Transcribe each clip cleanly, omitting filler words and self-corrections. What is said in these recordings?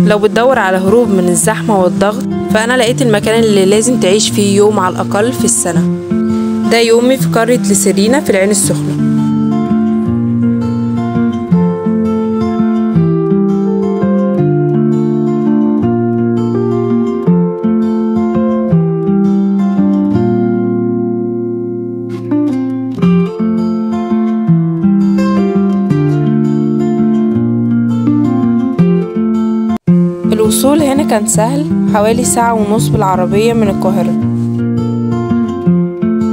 لو بتدور على هروب من الزحمة والضغط، فأنا لقيت المكان اللي لازم تعيش فيه يوم على الأقل في السنة. ده يومي في قرية لسيرينا في العين السخنة. الوصول هنا كان سهل، حوالي ساعة ونص بالعربية من القاهرة.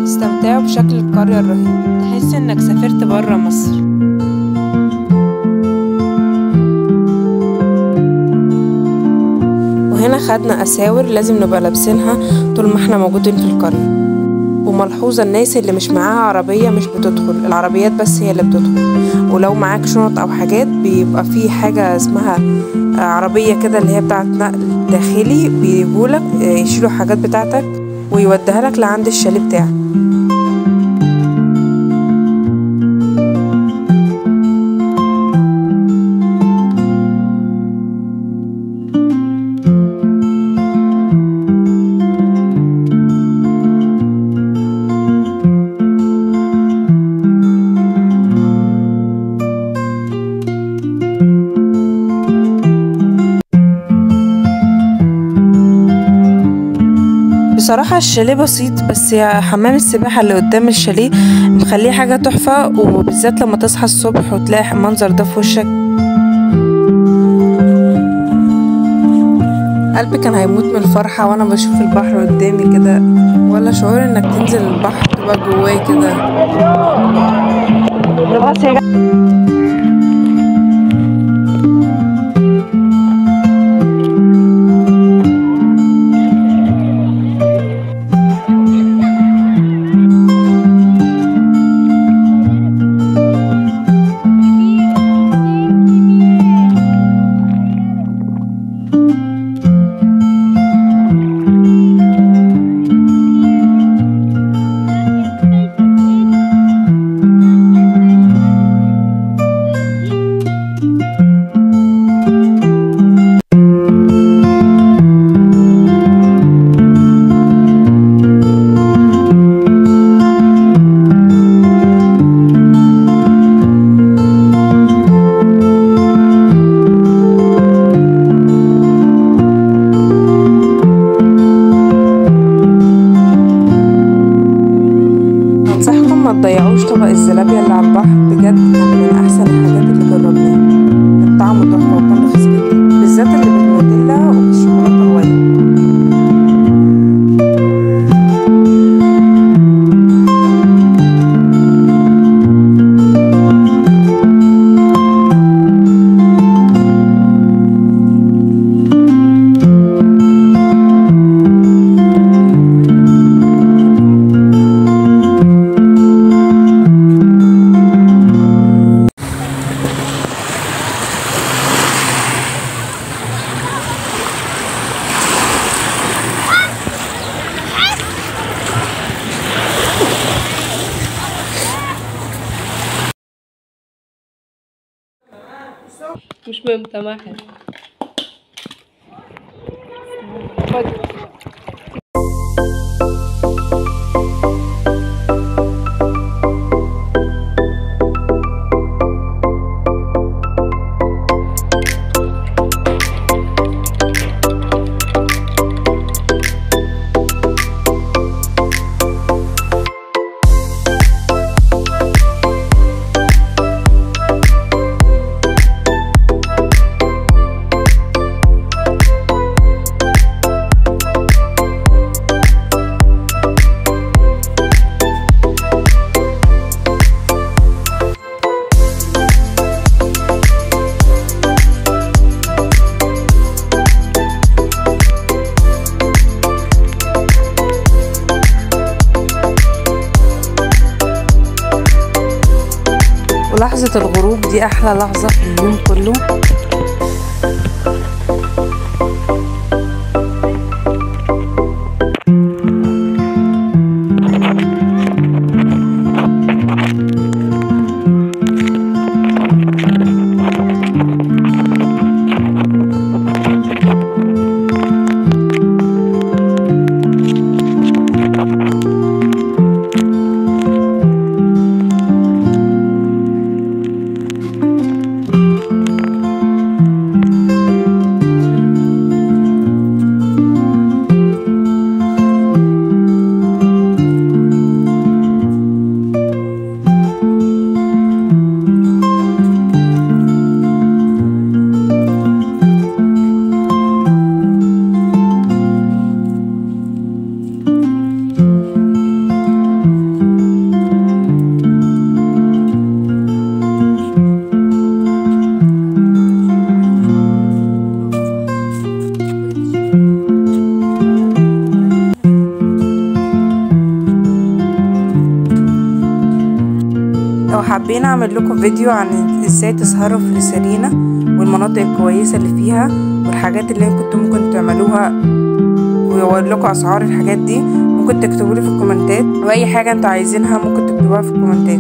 استمتعوا بشكل القرية الرهيب، تحس انك سافرت برا مصر. وهنا خدنا اساور لازم نبقى لابسينها طول ما احنا موجودين في القرية. وملحوظة الناس اللي مش معاها عربية مش بتدخل، العربيات بس هي اللي بتدخل. ولو معاك شنط او حاجات بيبقى في حاجة اسمها عربية كده اللي هي بتاعت نقل داخلي، بيجولك يشيلوا حاجات بتاعتك ويوديها لك لعند الشاليه بتاعك. بصراحة الشاليه بسيط، بس حمام السباحة اللي قدام الشاليه مخليه حاجة تحفة، وبالذات لما تصحى الصبح وتلاقي المنظر ده في وشك. قلبي كان هيموت من الفرحة وانا بشوف البحر قدامي كده، ولا شعور انك تنزل البحر تبقى جواه كده. ما تضيعوش طبق الزلابية اللي على البحر، بجد كان من احسن الحاجات اللي جربناها. كان طعمه تحفة وكان رخيص جدا، بالذات اللي بالموتيلا وبالشوكولاتة الوايت. مش مهم، تمام. خد. ولحظة الغروب دي أحلى لحظة في اليوم كله. حابين اعمل لكم فيديو عن ازاي تسهروا في سيرينا والمناطق الكويسة اللي فيها والحاجات اللي كنتوا ممكن تعملوها، ويقول لكم اسعار الحاجات دي. ممكن تكتبوا لي في الكومنتات، واي حاجة انتوا عايزينها ممكن تكتبوها في الكومنتات.